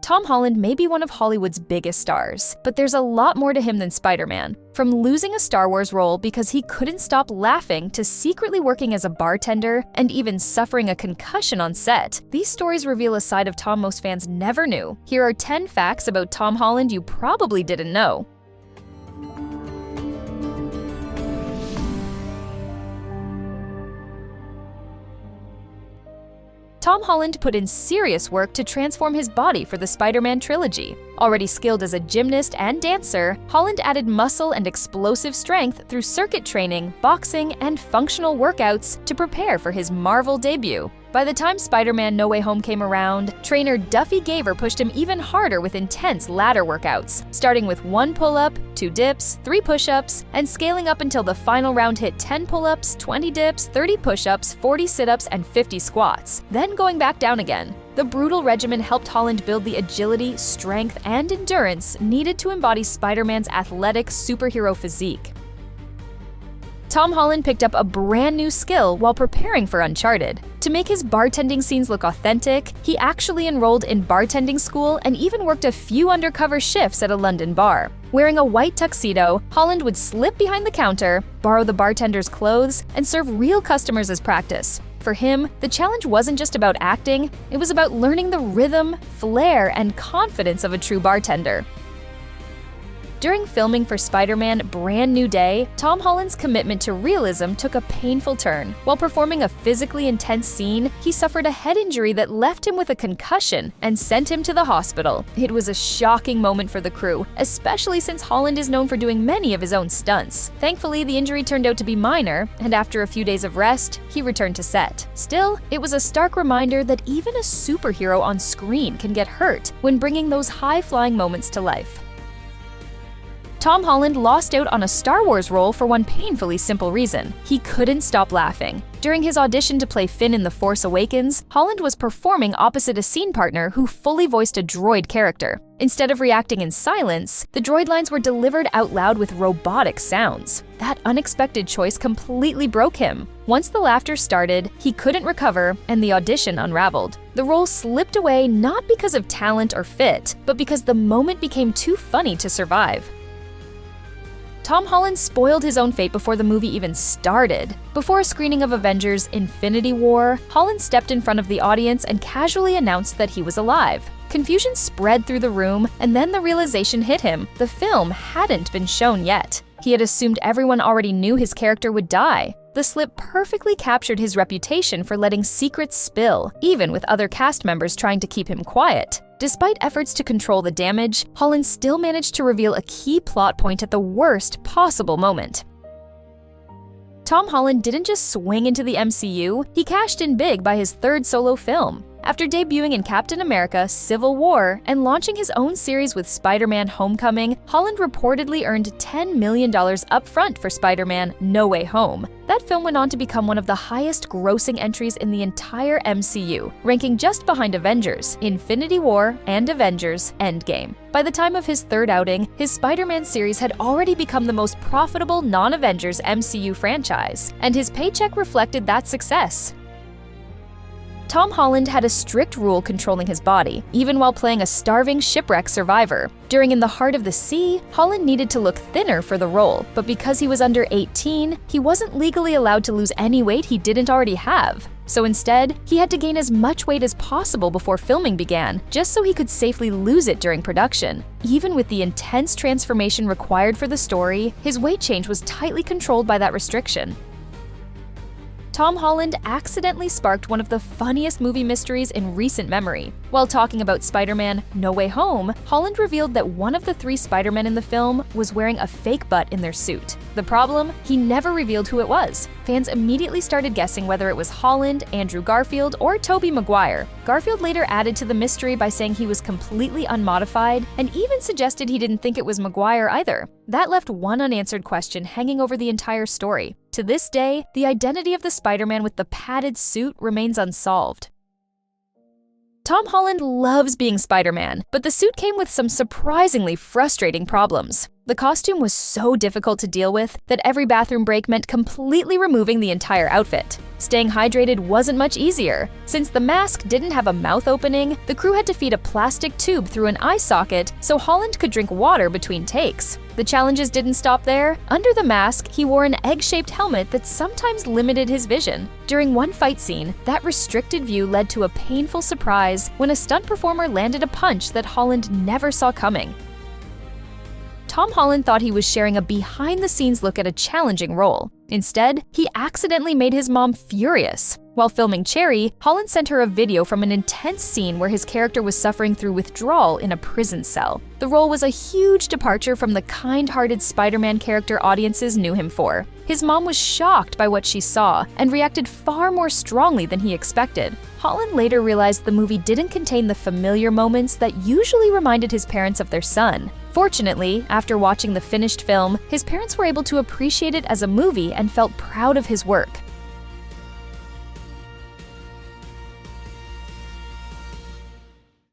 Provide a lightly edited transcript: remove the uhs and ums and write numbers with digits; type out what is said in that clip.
Tom Holland may be one of Hollywood's biggest stars, but there's a lot more to him than Spider-Man. From losing a Star Wars role because he couldn't stop laughing to secretly working as a bartender and even suffering a concussion on set, these stories reveal a side of Tom most fans never knew. Here are 10 facts about Tom Holland you probably didn't know. Tom Holland put in serious work to transform his body for the Spider-Man trilogy. Already skilled as a gymnast and dancer, Holland added muscle and explosive strength through circuit training, boxing, and functional workouts to prepare for his Marvel debut. By the time Spider-Man No Way Home came around, trainer Duffy Gaver pushed him even harder with intense ladder workouts, starting with 1 pull-up, 2 dips, 3 push-ups, and scaling up until the final round hit 10 pull-ups, 20 dips, 30 push-ups, 40 sit-ups, and 50 squats, then going back down again. The brutal regimen helped Holland build the agility, strength, and endurance needed to embody Spider-Man's athletic superhero physique. Tom Holland picked up a brand new skill while preparing for Uncharted. To make his bartending scenes look authentic, he actually enrolled in bartending school and even worked a few undercover shifts at a London bar. Wearing a white tuxedo, Holland would slip behind the counter, borrow the bartender's clothes, and serve real customers as practice. For him, the challenge wasn't just about acting, it was about learning the rhythm, flair, and confidence of a true bartender. During filming for Spider-Man Brand New Day, Tom Holland's commitment to realism took a painful turn. While performing a physically intense scene, he suffered a head injury that left him with a concussion and sent him to the hospital. It was a shocking moment for the crew, especially since Holland is known for doing many of his own stunts. Thankfully, the injury turned out to be minor, and after a few days of rest, he returned to set. Still, it was a stark reminder that even a superhero on screen can get hurt when bringing those high-flying moments to life. Tom Holland lost out on a Star Wars role for one painfully simple reason: he couldn't stop laughing. During his audition to play Finn in The Force Awakens, Holland was performing opposite a scene partner who fully voiced a droid character. Instead of reacting in silence, the droid lines were delivered out loud with robotic sounds. That unexpected choice completely broke him. Once the laughter started, he couldn't recover, and the audition unraveled. The role slipped away not because of talent or fit, but because the moment became too funny to survive. Tom Holland spoiled his own fate before the movie even started. Before a screening of Avengers: Infinity War, Holland stepped in front of the audience and casually announced that he was alive. Confusion spread through the room, and then the realization hit him: the film hadn't been shown yet. He had assumed everyone already knew his character would die. The slip perfectly captured his reputation for letting secrets spill, even with other cast members trying to keep him quiet. Despite efforts to control the damage, Holland still managed to reveal a key plot point at the worst possible moment. Tom Holland didn't just swing into the MCU, he cashed in big by his third solo film. After debuting in Captain America: Civil War and launching his own series with Spider-Man: Homecoming, Holland reportedly earned $10 million upfront for Spider-Man: No Way Home. That film went on to become one of the highest-grossing entries in the entire MCU, ranking just behind Avengers: Infinity War and Avengers: Endgame. By the time of his third outing, his Spider-Man series had already become the most profitable non-Avengers MCU franchise, and his paycheck reflected that success. Tom Holland had a strict rule controlling his body, even while playing a starving shipwreck survivor. During In the Heart of the Sea, Holland needed to look thinner for the role, but because he was under 18, he wasn't legally allowed to lose any weight he didn't already have. So instead, he had to gain as much weight as possible before filming began, just so he could safely lose it during production. Even with the intense transformation required for the story, his weight change was tightly controlled by that restriction. Tom Holland accidentally sparked one of the funniest movie mysteries in recent memory. While talking about Spider-Man: No Way Home, Holland revealed that one of the 3 Spider-Men in the film was wearing a fake butt in their suit. The problem? He never revealed who it was. Fans immediately started guessing whether it was Holland, Andrew Garfield, or Tobey Maguire. Garfield later added to the mystery by saying he was completely unmodified, and even suggested he didn't think it was Maguire either. That left one unanswered question hanging over the entire story. To this day, the identity of the Spider-Man with the padded suit remains unsolved. Tom Holland loves being Spider-Man, but the suit came with some surprisingly frustrating problems. The costume was so difficult to deal with that every bathroom break meant completely removing the entire outfit. Staying hydrated wasn't much easier. Since the mask didn't have a mouth opening, the crew had to feed a plastic tube through an eye socket so Holland could drink water between takes. The challenges didn't stop there. Under the mask, he wore an egg-shaped helmet that sometimes limited his vision. During one fight scene, that restricted view led to a painful surprise when a stunt performer landed a punch that Holland never saw coming. Tom Holland thought he was sharing a behind-the-scenes look at a challenging role. Instead, he accidentally made his mom furious. While filming Cherry, Holland sent her a video from an intense scene where his character was suffering through withdrawal in a prison cell. The role was a huge departure from the kind-hearted Spider-Man character audiences knew him for. His mom was shocked by what she saw and reacted far more strongly than he expected. Holland later realized the movie didn't contain the familiar moments that usually reminded his parents of their son. Fortunately, after watching the finished film, his parents were able to appreciate it as a movie and felt proud of his work.